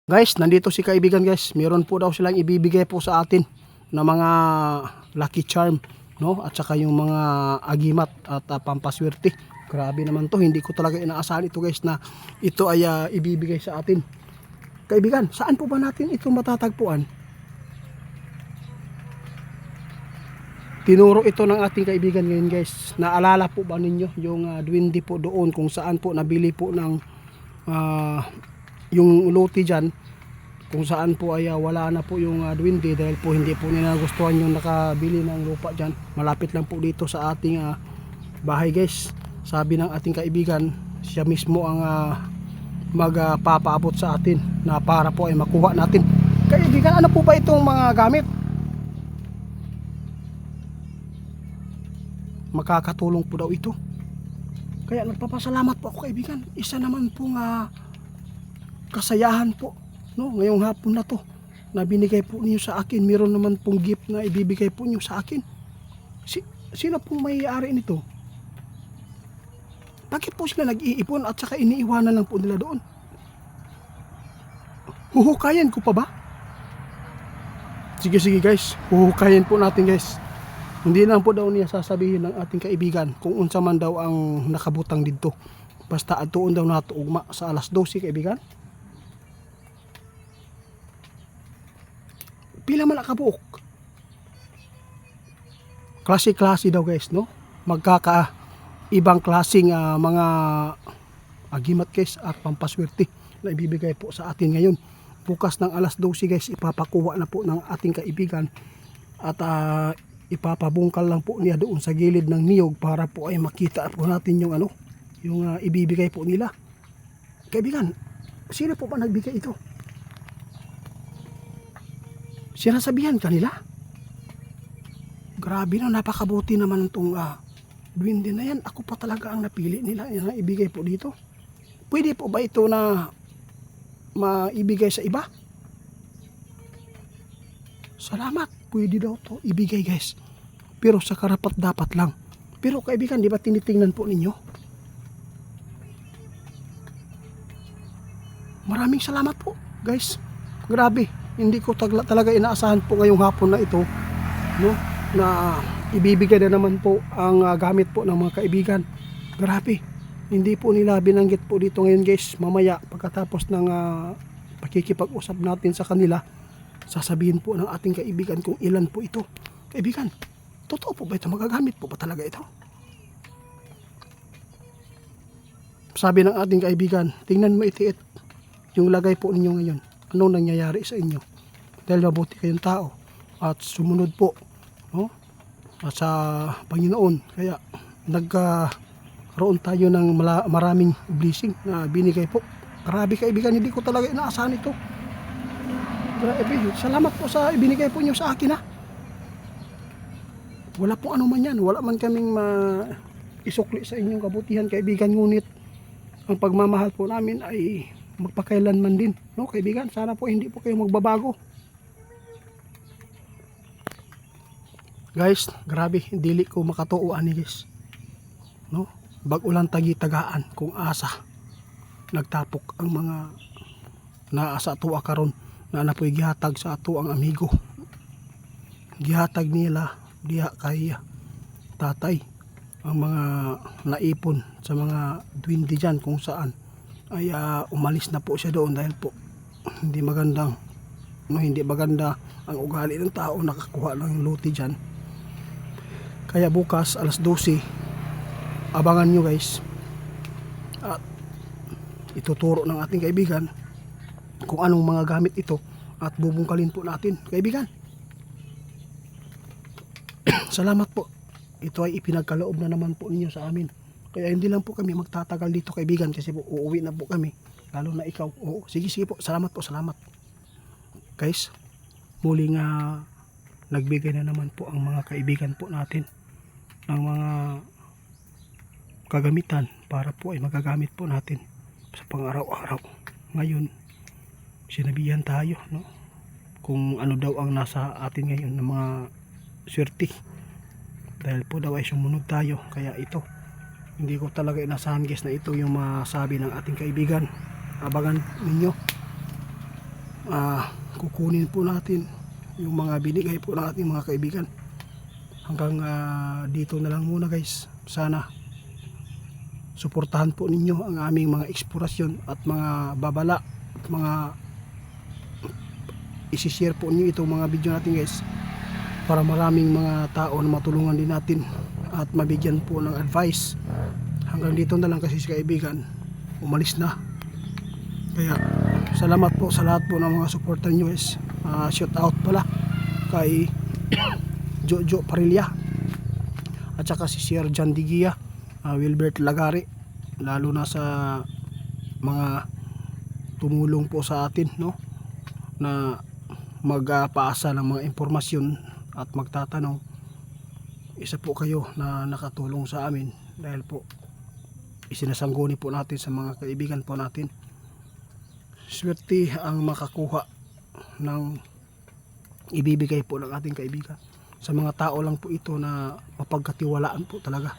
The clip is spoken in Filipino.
Guys, nandito si kaibigan guys. Meron po daw silang ibibigay po sa atin na mga lucky charm, no? At saka yung mga agimat at pampaswerte. Grabe naman to. Hindi ko talaga inaasahan ito guys na ito ay ibibigay sa atin. Kaibigan, saan po ba natin ito matatagpuan? Tinuro ito ng ating kaibigan ngayon guys. Naalala po ba ninyo yung duwende po doon kung saan po nabili po ng yung luti dyan, kung saan po ay wala na po yung duwende dahil po hindi po nila nagustuhan yung nakabili ng lupa dyan. Malapit lang po dito sa ating bahay guys. Sabi ng ating kaibigan, siya mismo ang magpapaabot sa atin na para po ay makuha natin. Kaibigan, ano po ba itong mga gamit? Makakatulong po daw ito. Kaya nagpapasalamat po ako kaibigan. Isa naman pong kasayahan po, no, ngayong hapon na to na binigay po niyo sa akin. Meron naman pong gift na ibibigay po niyo sa akin. Sino pong may-ari nito? Bakit po sila nag-iipon at saka iniiwanan lang po nila doon? Huhukayan ko pa ba? Sige guys, huhukayan po natin guys. Hindi lang po daw niya sasabihin ng ating kaibigan kung unsa man daw ang nakabutang dito. Basta atuon daw nato ugma sa alas 12 kaibigan. Pila man nakabuok. Klase-klase daw guys, no? Ibang klaseng mga agimat guys at pampaswerte na ibibigay po sa atin ngayon. Bukas ng alas 12 guys, ipapakuha na po ng ating kaibigan at ipapabungkal lang po niya doon sa gilid ng niyog para po ay makita po natin yung yung ibibigay po nila. Kaibigan, sino po ba nagbigay ito? Sinasabihan kanila? Grabe na, napakabuti naman itong duwende na yan. Ako pa talaga ang napili nila na ibigay po dito. Pwede po ba ito na maibigay sa iba? Salamat, pwede daw to ibigay guys. Pero sa karapat dapat lang. Pero kaibigan, di ba tinitingnan po ninyo? Maraming salamat po guys. Grabe, hindi ko talaga inaasahan po ngayong hapon na ito, no, na ibibigay na naman po ang gamit po ng mga kaibigan. Grabe, hindi po nila binanggit po dito ngayon guys. Mamaya pagkatapos ng pakikipag-usap natin sa kanila, sasabihin po ng ating kaibigan kung ilan po ito. Kaibigan, totoo po ba ito? Magagamit po ba talaga ito? Sabi ng ating kaibigan, tingnan mo itiit yung lagay po ninyo ngayon. Anong nangyayari sa inyo? Dahil mabuti kayong tao at sumunod po, no, sa Panginoon. Kaya nagkaroon tayo ng maraming blessing na binigay po. Grabe kaibigan, hindi ko talaga inaasahan ito. Grabe, salamat po sa ibinigay po niyo sa akin Wala pong ano man yan. Wala man kaming isukli sa inyong kabutihan kaibigan. Ngunit ang pagmamahal po namin ay magpakailanman din, no kaibigan. Sana po hindi po kayo magbabago. Guys, grabe, dili ko makatuuan ni guys, no, bag-ulang tagi-tagaan kung asa nagtapok ang mga naasa tuwa karon na napoy gihatag sa ato ang amigo. Gihatag nila diha kay tatay ang mga naipon sa mga duwende dyan kung saan ay umalis na po siya doon dahil po hindi maganda ang ugali ng tao nakakuha ng luti dyan. Kaya bukas alas 12 abangan nyo guys at ituturo ng ating kaibigan kung anong mga gamit ito at bubungkalin po natin kaibigan. Salamat po, ito ay ipinagkaloob na naman po ninyo sa amin. Kaya hindi lang po kami magtatagal dito kaibigan kasi po uuwi na po kami. Lalo na ikaw. Oo, sige po. Salamat po. Salamat. Guys, muling nagbigay na naman po ang mga kaibigan po natin ng mga kagamitan para po ay magagamit po natin sa pang-araw-araw. Ngayon, sinabihan tayo, no, kung ano daw ang nasa atin ngayon ng mga swerte. Dahil po daw ay sumunod tayo. Kaya ito, hindi ko talaga inasahan guys na ito yung masabi ng ating kaibigan. Abangan ninyo. kukunin po natin yung mga binigay po ng ating mga kaibigan. Hanggang dito na lang muna guys. Sana suportahan po ninyo ang aming mga eksplorasyon at mga babala at mga isi-share po ninyo itong mga video natin guys, para maraming mga tao na matulungan din natin at mabigyan po ng advice. Hanggang dito na lang kasi si kaibigan umalis na. Kaya salamat po sa lahat po ng mga supporter nyo guys. Shout out pala kay Jojo Parilla at saka si Sir John Digia, Wilbert Lagari, lalo na sa mga tumulong po sa atin, no, na magpaasa ng mga impormasyon at magtatanong. Isa po kayo na nakatulong sa amin dahil po isinasangguni po natin sa mga kaibigan po natin. Swerte ang makakuha ng ibibigay po ng ating kaibigan. Sa mga tao lang po ito na mapagkatiwalaan po talaga.